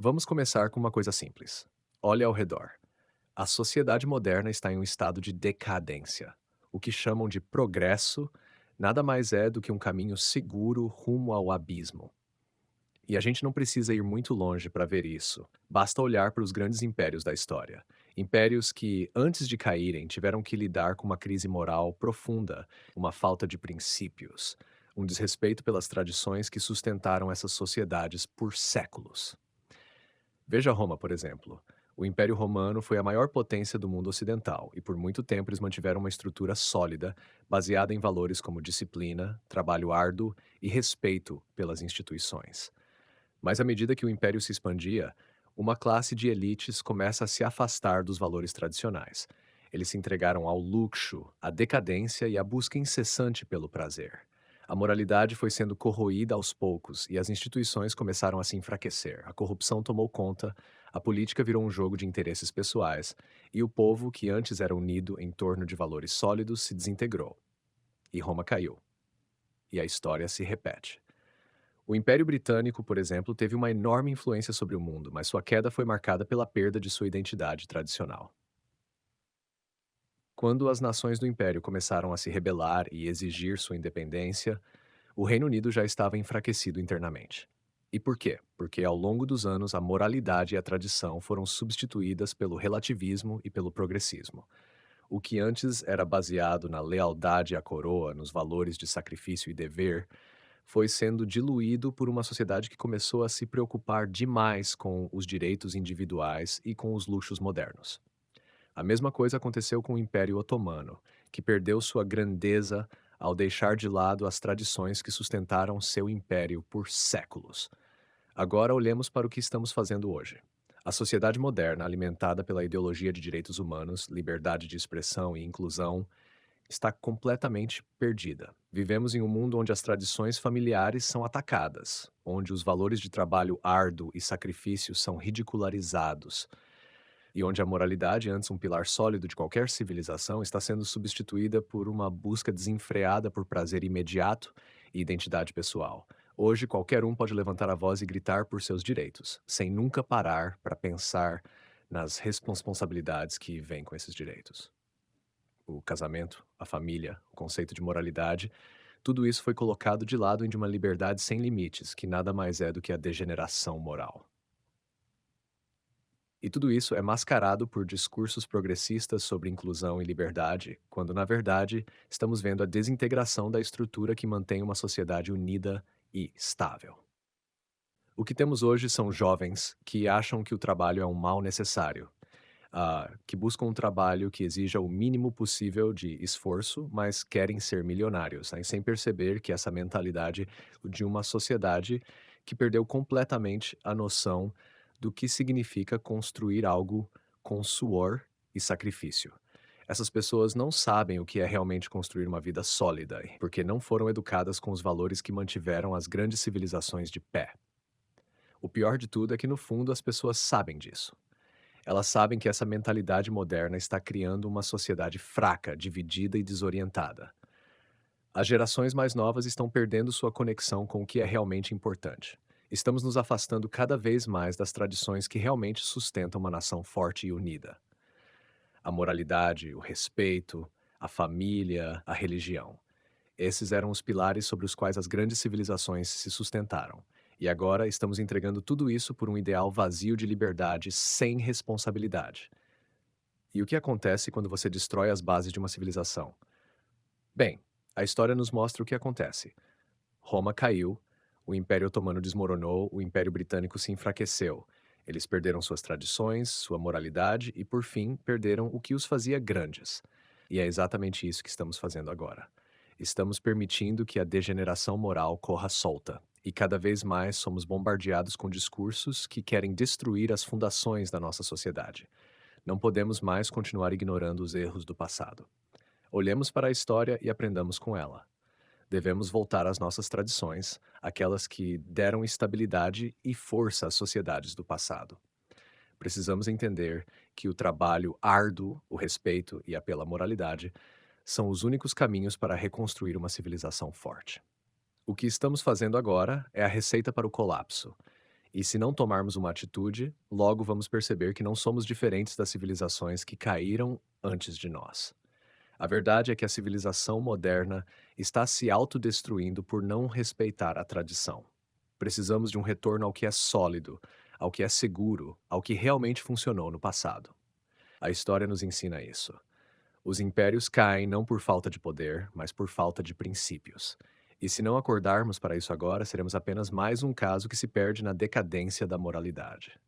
Vamos começar com uma coisa simples. Olhe ao redor. A sociedade moderna está em um estado de decadência. O que chamam de progresso nada mais é do que um caminho seguro rumo ao abismo. E a gente não precisa ir muito longe para ver isso. Basta olhar para os grandes impérios da história. Impérios que, antes de caírem, tiveram que lidar com uma crise moral profunda, uma falta de princípios, um desrespeito pelas tradições que sustentaram essas sociedades por séculos. Veja Roma, por exemplo. O Império Romano foi a maior potência do mundo ocidental e por muito tempo eles mantiveram uma estrutura sólida, baseada em valores como disciplina, trabalho árduo e respeito pelas instituições. Mas à medida que o império se expandia, uma classe de elites começa a se afastar dos valores tradicionais. Eles se entregaram ao luxo, à decadência e à busca incessante pelo prazer. A moralidade foi sendo corroída aos poucos e as instituições começaram a se enfraquecer. A corrupção tomou conta, a política virou um jogo de interesses pessoais e o povo, que antes era unido em torno de valores sólidos, se desintegrou. E Roma caiu. E a história se repete. O Império Britânico, por exemplo, teve uma enorme influência sobre o mundo, mas sua queda foi marcada pela perda de sua identidade tradicional. Quando as nações do Império começaram a se rebelar e exigir sua independência, o Reino Unido já estava enfraquecido internamente. E por quê? Porque ao longo dos anos a moralidade e a tradição foram substituídas pelo relativismo e pelo progressismo. O que antes era baseado na lealdade à coroa, nos valores de sacrifício e dever, foi sendo diluído por uma sociedade que começou a se preocupar demais com os direitos individuais e com os luxos modernos. A mesma coisa aconteceu com o Império Otomano, que perdeu sua grandeza ao deixar de lado as tradições que sustentaram seu império por séculos. Agora olhemos para o que estamos fazendo hoje. A sociedade moderna, alimentada pela ideologia de direitos humanos, liberdade de expressão e inclusão, está completamente perdida. Vivemos em um mundo onde as tradições familiares são atacadas, onde os valores de trabalho árduo e sacrifício são ridicularizados, e onde a moralidade, antes um pilar sólido de qualquer civilização, está sendo substituída por uma busca desenfreada por prazer imediato e identidade pessoal. Hoje, qualquer um pode levantar a voz e gritar por seus direitos, sem nunca parar para pensar nas responsabilidades que vêm com esses direitos. O casamento, a família, o conceito de moralidade, tudo isso foi colocado de lado em de uma liberdade sem limites, que nada mais é do que a degeneração moral. E tudo isso é mascarado por discursos progressistas sobre inclusão e liberdade, quando, na verdade, estamos vendo a desintegração da estrutura que mantém uma sociedade unida e estável. O que temos hoje são jovens que acham que o trabalho é um mal necessário, que buscam um trabalho que exija o mínimo possível de esforço, mas querem ser milionários, né, sem perceber que essa mentalidade de uma sociedade que perdeu completamente a noção do que significa construir algo com suor e sacrifício. Essas pessoas não sabem o que é realmente construir uma vida sólida, porque não foram educadas com os valores que mantiveram as grandes civilizações de pé. O pior de tudo é que, no fundo, as pessoas sabem disso. Elas sabem que essa mentalidade moderna está criando uma sociedade fraca, dividida e desorientada. As gerações mais novas estão perdendo sua conexão com o que é realmente importante. Estamos nos afastando cada vez mais das tradições que realmente sustentam uma nação forte e unida. A moralidade, o respeito, a família, a religião. Esses eram os pilares sobre os quais as grandes civilizações se sustentaram. E agora estamos entregando tudo isso por um ideal vazio de liberdade sem responsabilidade. E o que acontece quando você destrói as bases de uma civilização? Bem, a história nos mostra o que acontece. Roma caiu, o Império Otomano desmoronou, o Império Britânico se enfraqueceu. Eles perderam suas tradições, sua moralidade e, por fim, perderam o que os fazia grandes. E é exatamente isso que estamos fazendo agora. Estamos permitindo que a degeneração moral corra solta. E cada vez mais somos bombardeados com discursos que querem destruir as fundações da nossa sociedade. Não podemos mais continuar ignorando os erros do passado. Olhemos para a história e aprendamos com ela. Devemos voltar às nossas tradições, aquelas que deram estabilidade e força às sociedades do passado. Precisamos entender que o trabalho árduo, o respeito e a pela moralidade são os únicos caminhos para reconstruir uma civilização forte. O que estamos fazendo agora é a receita para o colapso. E se não tomarmos uma atitude, logo vamos perceber que não somos diferentes das civilizações que caíram antes de nós. A verdade é que a civilização moderna está se autodestruindo por não respeitar a tradição. Precisamos de um retorno ao que é sólido, ao que é seguro, ao que realmente funcionou no passado. A história nos ensina isso. Os impérios caem não por falta de poder, mas por falta de princípios. E se não acordarmos para isso agora, seremos apenas mais um caso que se perde na decadência da moralidade.